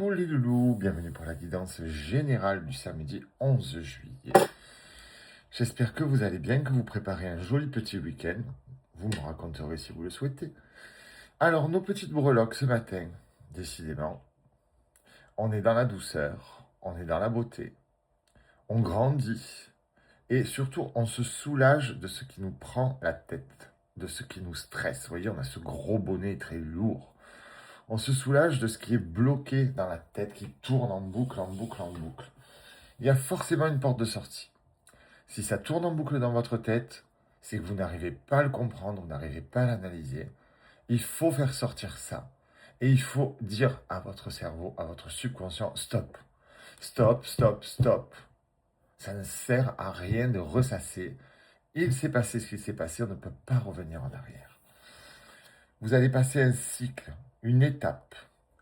Coucou les loulous, bienvenue pour la guidance générale du samedi 11 juillet. J'espère que vous allez bien, que vous préparez un joli petit week-end. Vous me raconterez si vous le souhaitez. Alors, nos petites breloques ce matin, décidément, on est dans la douceur, on est dans la beauté, on grandit et surtout on se soulage de ce qui nous prend la tête, de ce qui nous stresse. Vous voyez, on a ce gros bonnet très lourd. On se soulage de ce qui est bloqué dans la tête, qui tourne en boucle, en boucle, en boucle. Il y a forcément une porte de sortie. Si ça tourne en boucle dans votre tête, c'est que vous n'arrivez pas à le comprendre, vous n'arrivez pas à l'analyser. Il faut faire sortir ça. Et il faut dire à votre cerveau, à votre subconscient, stop. Stop, stop, stop. Ça ne sert à rien de ressasser. Il s'est passé ce qui s'est passé, on ne peut pas revenir en arrière. Vous allez passer un cycle, une étape,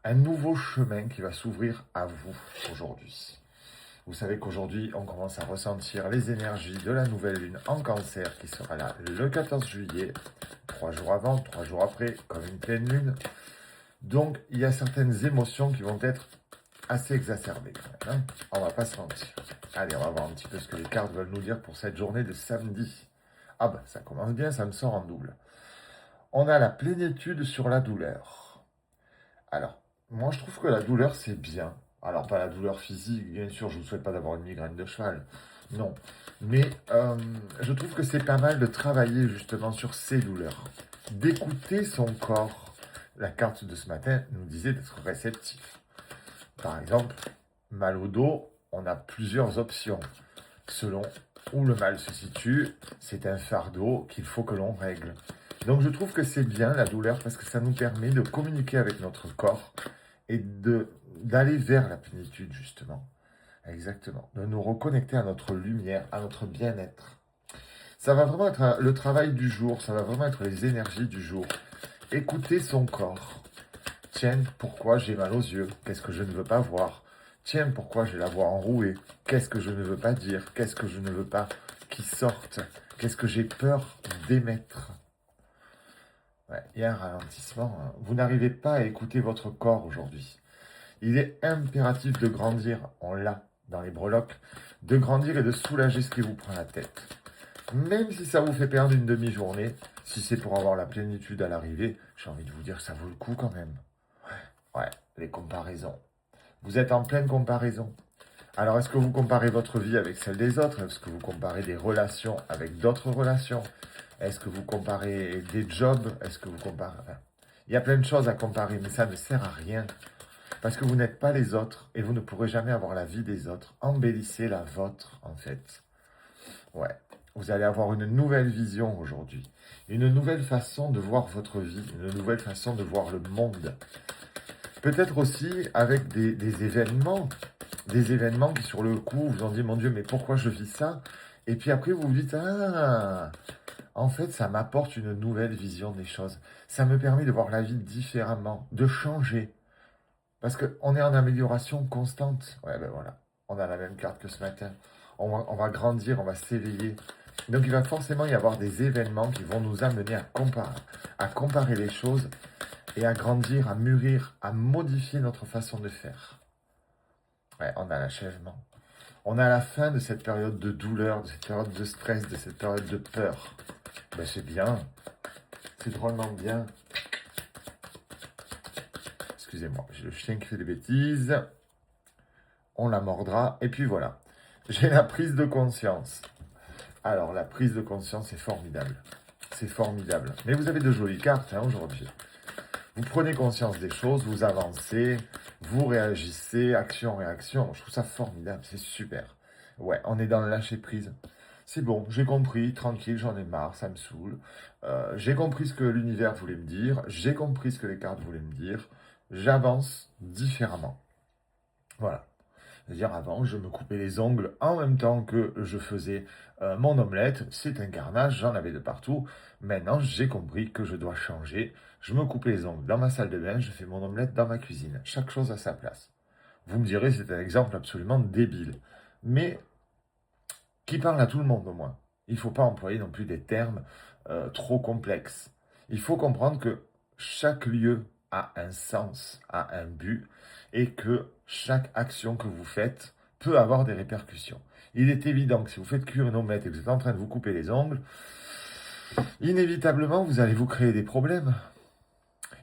un nouveau chemin qui va s'ouvrir à vous aujourd'hui. Vous savez qu'aujourd'hui, on commence à ressentir les énergies de la nouvelle lune en cancer qui sera là le 14 juillet, 3 jours avant, 3 jours après, comme une pleine lune. Donc, il y a certaines émotions qui vont être assez exacerbées quand même, hein. On va pas se mentir. Allez, on va voir un petit peu ce que les cartes veulent nous dire pour cette journée de samedi. Ah ben, ça commence bien, ça me sort en double. On a la plénitude sur la douleur. Alors, moi je trouve que la douleur c'est bien. Alors pas la douleur physique, bien sûr, je ne vous souhaite pas d'avoir une migraine de cheval. Non. Mais je trouve que c'est pas mal de travailler justement sur ces douleurs. D'écouter son corps. La carte de ce matin nous disait d'être réceptif. Par exemple, mal au dos, on a plusieurs options. Selon où le mal se situe, c'est un fardeau qu'il faut que l'on règle. Donc je trouve que c'est bien la douleur parce que ça nous permet de communiquer avec notre corps et d'aller vers la plénitude justement. Exactement. De nous reconnecter à notre lumière, à notre bien-être. Ça va vraiment être le travail du jour, ça va vraiment être les énergies du jour. Écouter son corps. Tiens, pourquoi j'ai mal aux yeux? Qu'est-ce que je ne veux pas voir? Tiens, pourquoi j'ai la voix enrouée? Qu'est-ce que je ne veux pas dire? Qu'est-ce que je ne veux pas qui sorte? Qu'est-ce que j'ai peur d'émettre? Ouais, il y a un ralentissement. Vous n'arrivez pas à écouter votre corps aujourd'hui. Il est impératif de grandir, on l'a dans les breloques, de grandir et de soulager ce qui vous prend la tête. Même si ça vous fait perdre une demi-journée, si c'est pour avoir la plénitude à l'arrivée, j'ai envie de vous dire que ça vaut le coup quand même. Ouais, les comparaisons. Vous êtes en pleine comparaison. Alors, est-ce que vous comparez votre vie avec celle des autres? Est-ce que vous comparez des relations avec d'autres relations? Est-ce que vous comparez des jobs? Est-ce que vous comparez... Enfin, il y a plein de choses à comparer, mais ça ne sert à rien. Parce que vous n'êtes pas les autres et vous ne pourrez jamais avoir la vie des autres. Embellissez la vôtre, en fait. Ouais, vous allez avoir une nouvelle vision aujourd'hui. Une nouvelle façon de voir votre vie. Une nouvelle façon de voir le monde. Peut-être aussi avec des événements. Des événements qui, sur le coup, vous ont dit, mon Dieu, mais pourquoi je vis ça? Et puis après, vous vous dites, ah, en fait, ça m'apporte une nouvelle vision des choses. Ça me permet de voir la vie différemment, de changer. Parce qu'on est en amélioration constante. Ouais, ben voilà. On a la même carte que ce matin. On va grandir, on va s'éveiller. Donc il va forcément y avoir des événements qui vont nous amener à comparer les choses et à grandir, à mûrir, à modifier notre façon de faire. Ouais, on a l'achèvement. On a la fin de cette période de douleur, de cette période de stress, de cette période de peur. Ben c'est bien. C'est drôlement bien. Excusez-moi, j'ai le chien qui fait des bêtises. On la mordra. Et puis voilà. J'ai la prise de conscience. Alors, la prise de conscience est formidable. C'est formidable. Mais vous avez de jolies cartes hein, aujourd'hui. Vous prenez conscience des choses, vous avancez, vous réagissez, action-réaction. Je trouve ça formidable, c'est super. Ouais, on est dans le lâcher-prise. C'est bon, j'ai compris, tranquille, j'en ai marre, ça me saoule. J'ai compris ce que l'univers voulait me dire, j'ai compris ce que les cartes voulaient me dire. J'avance différemment. Voilà. C'est-à-dire avant, je me coupais les ongles en même temps que je faisais mon omelette. C'est un carnage, j'en avais de partout. Maintenant, j'ai compris que je dois changer. Je me coupe les ongles dans ma salle de bain, je fais mon omelette dans ma cuisine. Chaque chose à sa place. Vous me direz, c'est un exemple absolument débile. Mais qui parle à tout le monde au moins. Il ne faut pas employer non plus des termes trop complexes. Il faut comprendre que chaque lieu a un sens, a un but, et que chaque action que vous faites peut avoir des répercussions. Il est évident que si vous faites cuire une omelette et que vous êtes en train de vous couper les ongles, inévitablement, vous allez vous créer des problèmes.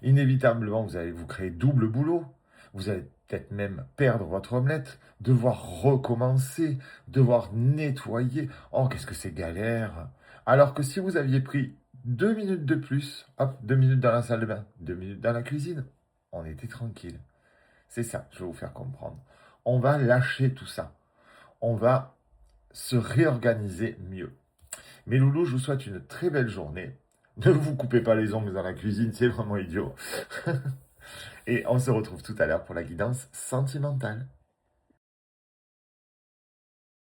Inévitablement, vous allez vous créer double boulot. Vous allez peut-être même perdre votre omelette, devoir recommencer, devoir nettoyer. Oh, qu'est-ce que c'est galère. Alors que si vous aviez pris 2 minutes de plus, hop, 2 minutes dans la salle de bain, 2 minutes dans la cuisine, on était tranquille. C'est ça, je vais vous faire comprendre. On va lâcher tout ça. On va se réorganiser mieux. Mes loulous, je vous souhaite une très belle journée. Ne vous coupez pas les ongles dans la cuisine, c'est vraiment idiot. Et on se retrouve tout à l'heure pour la guidance sentimentale.